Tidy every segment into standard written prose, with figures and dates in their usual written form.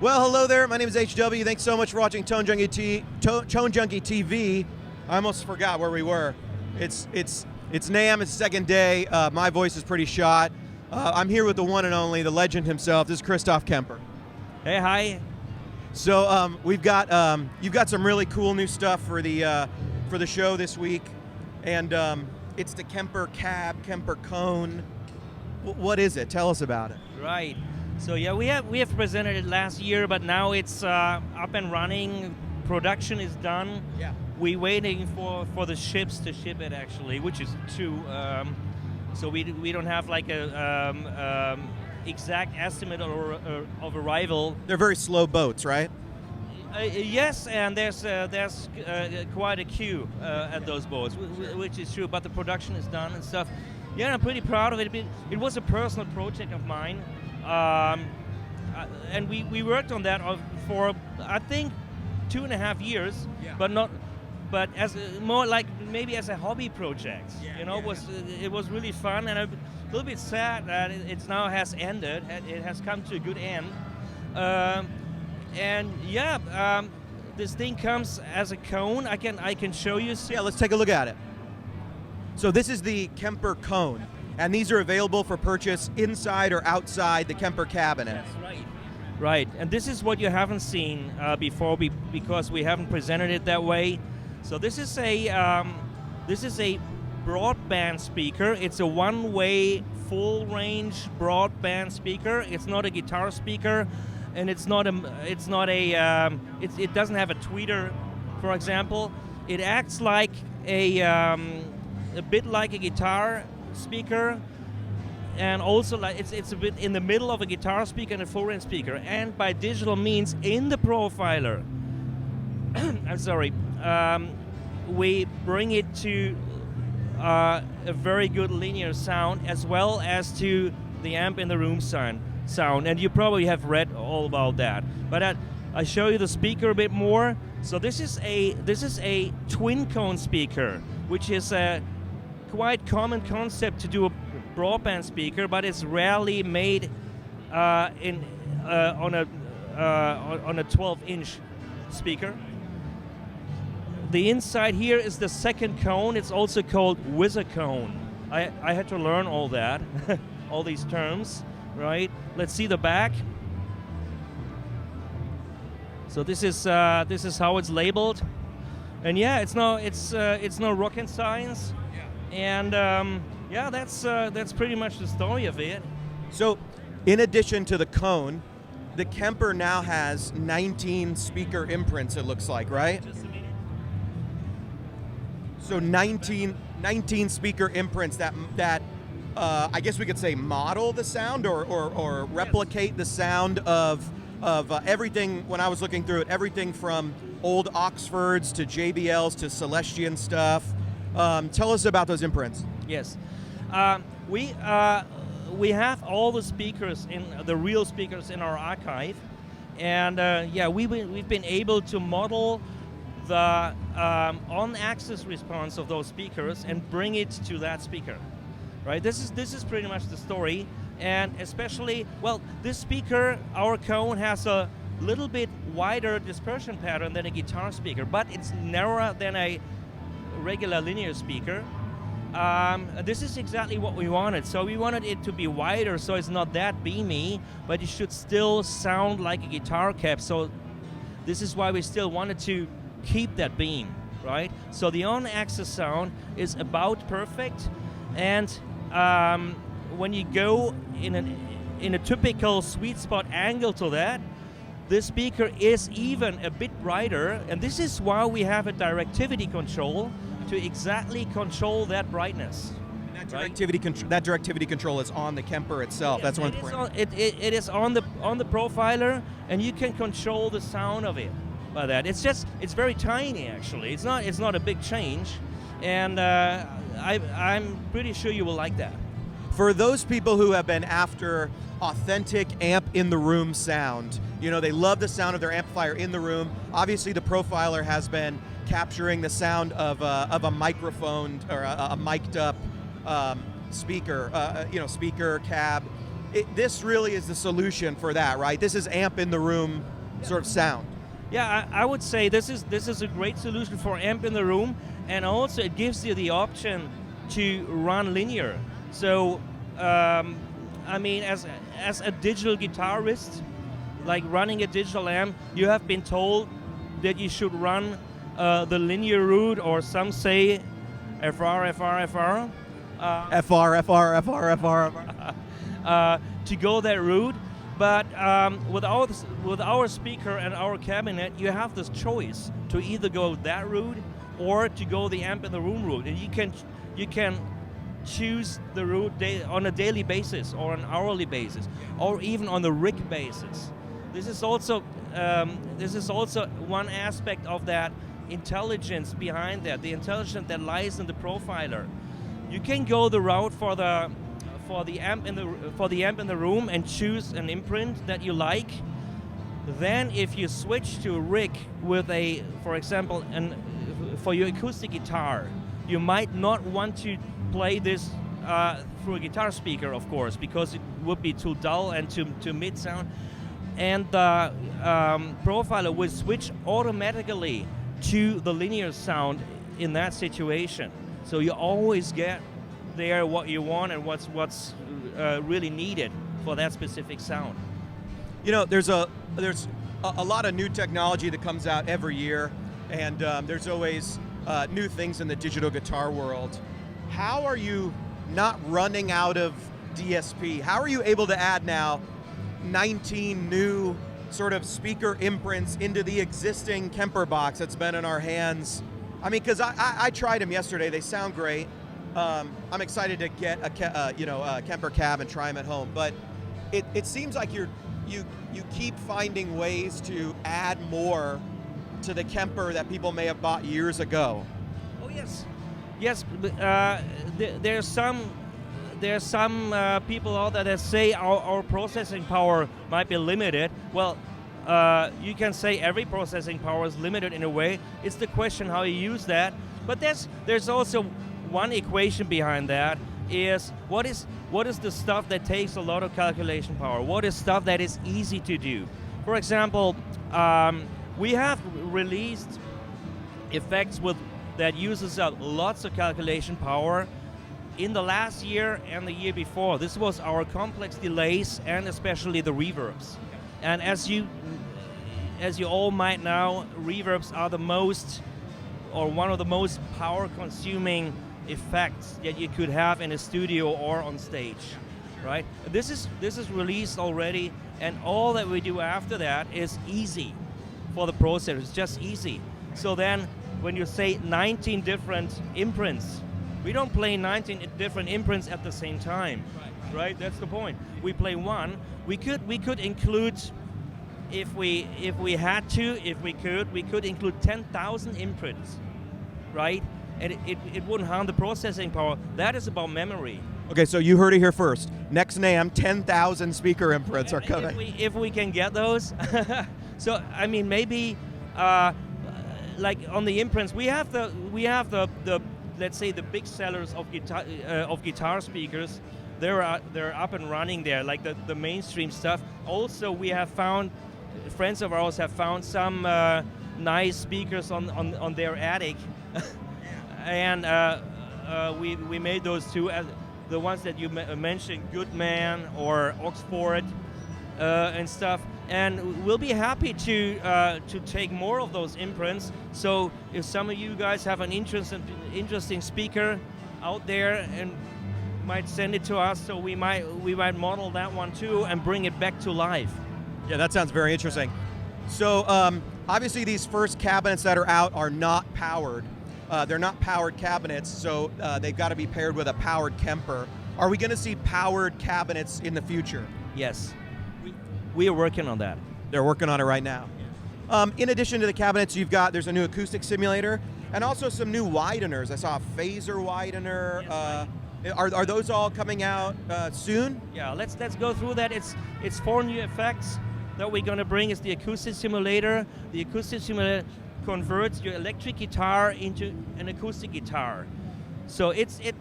Well, hello there. My name is HW. Thanks so much for watching Tone Junkie TV. I almost forgot where we were. It's NAMM. It's the second day. My voice is pretty shot. I'm here with the one and only, the legend himself. This is Christophe Kemper. Hey, hi. So you've got some really cool new stuff for the show this week, and it's the Kemper Kemper Cone. What is it? Tell us about it. Right. So yeah, we have presented it last year, but now it's up and running. Production is done. Yeah. We're waiting for the ships to ship it actually, which is true. So we don't have like a exact estimate of arrival. They're very slow boats, right? Yes, and there's quite a queue at those boats, which is true. But the production is done and stuff. Yeah, I'm pretty proud of it. It was a personal project of mine, and we worked on that for I think 2.5 years. Yeah. But as more like maybe as a hobby project. Yeah, it was really fun, and a little bit sad that it now has ended. It has come to a good end. And yeah, this thing comes as a cone. I can show you. Yeah, let's take a look at it. So this is the Kemper Cone, and these are available for purchase inside or outside the Kemper Cabinet. That's right. Right, and this is what you haven't seen before because we haven't presented it that way. So this is a broadband speaker. It's a one-way, full-range broadband speaker. It's not a guitar speaker, and it doesn't have a tweeter, for example. It acts like a bit like a guitar speaker, and also like it's a bit in the middle of a guitar speaker and a full-range speaker. And by digital means, in the profiler, I'm sorry, we bring it to a very good linear sound, as well as to the amp in the room sound. And you probably have read all about that. But I show you the speaker a bit more. So this is a twin cone speaker, which is a quite common concept to do a broadband speaker, but it's rarely made on a 12-inch speaker. The inside here is the second cone. It's also called Wizard Cone. I had to learn all that, all these terms, right? Let's see the back. So this is how it's labeled, and yeah, it's no rocket science. And yeah, that's pretty much the story of it. So, in addition to the cone, the Kemper now has 19 speaker imprints, it looks like, right? Just a minute. So 19 speaker imprints that I guess we could say model the sound or replicate the sound of everything. When I was looking through it, everything from old Oxfords to JBLs to Celestion stuff. Tell us about those imprints. Yes, we have all the speakers the real speakers in our archive, and yeah, we've been able to model the on-axis response of those speakers and bring it to that speaker. Right. This is pretty much the story, and especially this speaker, our cone, has a little bit wider dispersion pattern than a guitar speaker, but it's narrower than a regular linear speaker. This is exactly what we wanted. So we wanted it to be wider, so it's not that beamy, but it should still sound like a guitar cap. So this is why we still wanted to keep that beam, right? So the on-axis sound is about perfect, and when you go in a typical sweet spot angle to that, this speaker is even a bit brighter, and this is why we have a directivity control to exactly control that brightness. And that directivity control is on the Kemper itself. Yes, that's one point. It is on the profiler, and you can control the sound of it by that. It's very tiny actually. It's not a big change, and I'm pretty sure you will like that. For those people who have been after authentic amp in the room sound, they love the sound of their amplifier in the room. Obviously, the profiler has been capturing the sound of a microphone or a mic'd up speaker, speaker cab. This really is the solution for that, right? This is amp in the room sort of sound. Yeah, I would say this is a great solution for amp in the room, and also it gives you the option to run linear. So, I mean, as a digital guitarist, like running a digital amp, you have been told that you should run the linear route, or some say FR, FR, FR. FR. To go that route. But with our speaker and our cabinet, you have this choice to either go that route or to go the amp in the room route, and you can choose the route on a daily basis or an hourly basis, or even on the rig basis. This is also one aspect of that intelligence behind that, the intelligence that lies in the profiler. You can go the route for the amp in the room and choose an imprint that you like. Then, if you switch to a rig with for example, for your acoustic guitar, you might not want to play this through a guitar speaker, of course, because it would be too dull and too mid sound. And the profiler will switch automatically to the linear sound in that situation. So you always get there what you want and what's really needed for that specific sound. You know, there's a lot of new technology that comes out every year, and there's always new things in the digital guitar world. How are you not running out of DSP? How are you able to add now 19 new sort of speaker imprints into the existing Kemper box that's been in our hands? I mean, because I tried them yesterday. They sound great. I'm excited to get a Kemper Cab and try them at home. But it seems like you keep finding ways to add more to the Kemper that people may have bought years ago. Oh yes. There's some people out there that say our processing power might be limited. Well, you can say every processing power is limited in a way. It's the question how you use that. But there's also one equation behind that, is what is the stuff that takes a lot of calculation power? What is stuff that is easy to do? For example, we have released effects that uses up lots of calculation power in the last year and the year before. This was our complex delays and especially the reverbs. And as you all might know, reverbs are one of the most power-consuming effects that you could have in a studio or on stage, right? This is released already, and all that we do after that is easy for the processor. It's just easy. So then, when you say 19 different imprints, we don't play 19 different imprints at the same time, right? That's the point. We play one. We could include, if we could include 10,000 imprints, right? And it wouldn't harm the processing power. That is about memory. Okay, so you heard it here first. Next NAMM, 10,000 speaker imprints are coming. If we can get those. So I mean, maybe like on the imprints, we have the let's say the big sellers of guitar speakers. They're up and running there, like the mainstream stuff. Also, we have found, friends of ours have found some nice speakers on their attic. And we made those two, the ones that you mentioned, Goodman or Oxford and stuff. And we'll be happy to take more of those imprints. So if some of you guys have an interesting speaker out there and might send it to us, so we might model that one too and bring it back to life. Yeah, that sounds very interesting. So obviously these first cabinets that are out are not powered. They're not powered cabinets, so they've got to be paired with a powered Kemper. Are we going to see powered cabinets in the future? Yes, we are working on that. They're working on it right now. In addition to the cabinets, there's a new acoustic simulator and also some new wideners. I saw a phaser widener. Yes, are those all coming out soon? Yeah, let's go through that. It's 4 new effects that we're going to bring. Is the acoustic simulator. The acoustic simulator converts your electric guitar into an acoustic guitar. So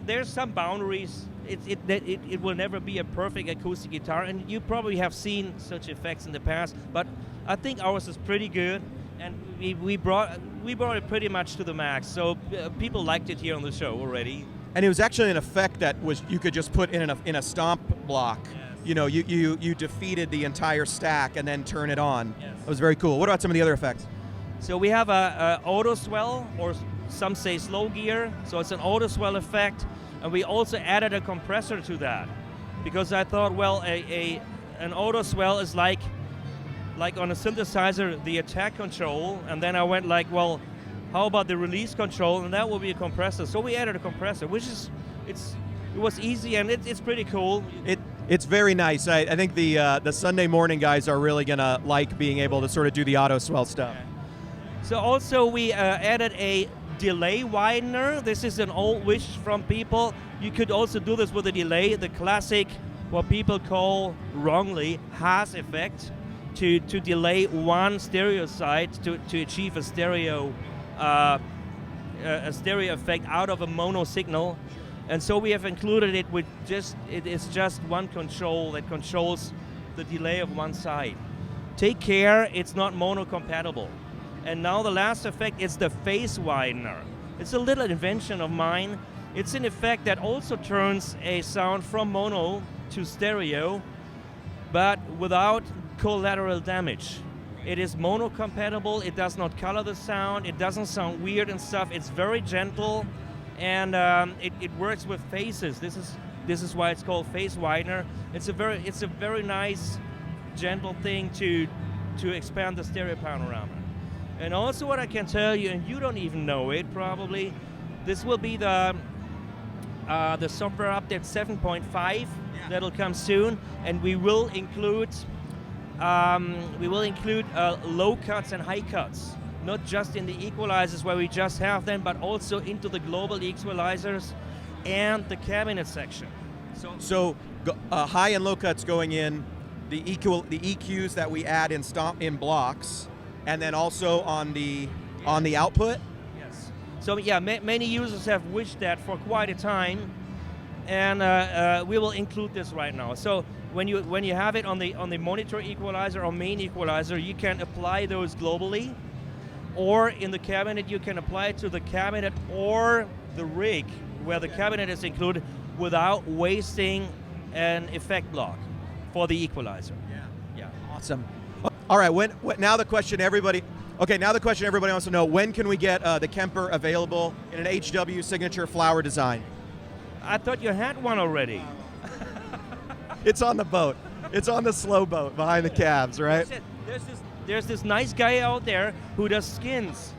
there's some boundaries. It will never be a perfect acoustic guitar, and you probably have seen such effects in the past. But I think ours is pretty good, and we brought it pretty much to the max. So people liked it here on the show already. And it was actually an effect that was you could just put in a stomp block. Yes. You know, you defeated the entire stack and then turn it on. Yes. It was very cool. What about some of the other effects? So we have a auto swell, or some say slow gear. So it's an auto swell effect, and we also added a compressor to that, because I thought, well, an auto swell is like on a synthesizer, the attack control, and then I went like, well, how about the release control, and that will be a compressor. So we added a compressor, which is it was easy, and it's pretty cool. It's very nice. I think the Sunday morning guys are really gonna like being able to sort of do the auto swell stuff. Yeah. So also we added a delay widener. This is an old wish from people. You could also do this with a delay, the classic, what people call wrongly Haas effect, to delay one stereo side to achieve a stereo effect out of a mono signal. And so we have included it with it is just one control that controls the delay of one side. Take care, it's not mono compatible. And now the last effect is the phase widener. It's a little invention of mine. It's an effect that also turns a sound from mono to stereo, but without collateral damage. It is mono compatible, it does not color the sound, it doesn't sound weird and stuff. It's very gentle, and it works with phases. This is why it's called phase widener. It's a very nice, gentle thing to expand the stereo panorama. And also what I can tell you, and you don't even know it probably, this will be the software update 7.5 that'll come soon, and we will include low cuts and high cuts, not just in the equalizers where we just have them, but also into the global equalizers and the cabinet section. So high and low cuts going in, the EQs that we add in blocks, and then also on the output. Yes. So yeah, many users have wished that for quite a time, and we will include this right now. So when you have it on the monitor equalizer or main equalizer, you can apply those globally, or in the cabinet you can apply it to the cabinet or the rig where the cabinet is included without wasting an effect block for the equalizer. Yeah. Awesome. All right. Now the question everybody wants to know: when can we get the Kemper available in an HW signature flower design? I thought you had one already. It's on the boat. It's on the slow boat behind the cabs, right? There's this nice guy out there who does skins.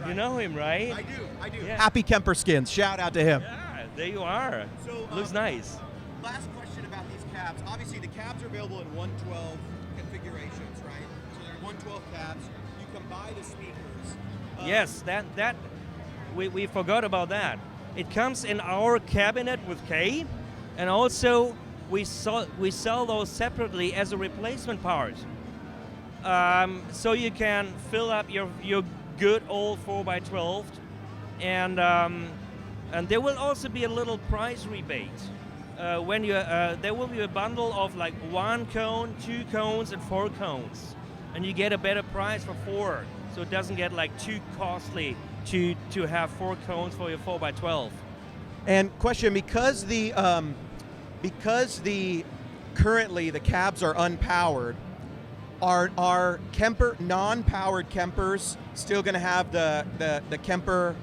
Right. You know him, right? I do. Yeah. Happy Kemper Skins. Shout out to him. Yeah, there you are. So, looks nice. Last question about these cabs. Obviously, the cabs are available in 112 configurations, right? So they're 112 cabs. You can buy the speakers. Yes, we forgot about that. It comes in our cabinet with K, and also we sell those separately as a replacement part. So you can fill up your good old 4x12, and there will also be a little price rebate. When you there will be a bundle of like 1 cone, 2 cones, and 4 cones, and you get a better price for 4, so it doesn't get like too costly to have 4 cones for your 4x12. And question, because currently the cabs are unpowered, are Kemper non-powered Kempers still going to have the Kemper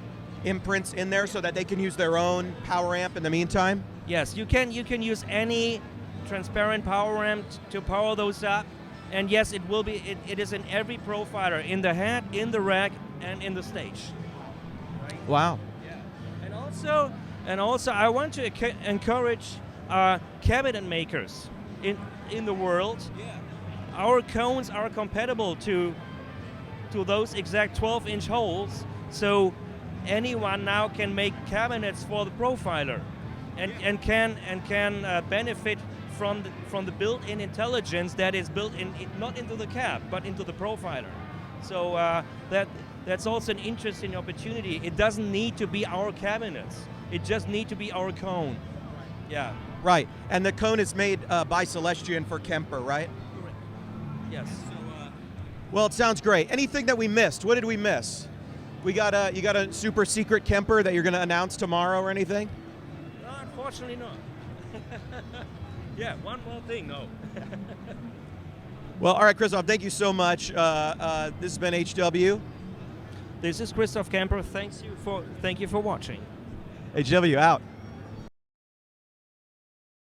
imprints in there so that they can use their own power amp in the meantime? Yes, you can use any transparent power amp to power those up, and yes, it will be. It is in every profiler, in the head, in the rack, and in the stage. Right? Wow. Yeah. And also, I want to encourage cabinet makers in the world. Yeah. Our cones are compatible to those exact 12-inch holes, so anyone now can make cabinets for the profiler, and can benefit from the built-in intelligence that is built in, not into the cab but into the profiler. So that's also an interesting opportunity. It doesn't need to be our cabinets. It just needs to be our cone. Yeah. Right, and the cone is made by Celestion for Kemper, right? Yes. Well, it sounds great. Anything that we missed? What did we miss? You got a super secret Kemper that you're going to announce tomorrow or anything? No, unfortunately not. Yeah, one more thing, no. Well, all right, Christophe, thank you so much. This has been HW. This is Christophe Kemper. Thank you for watching. HW out.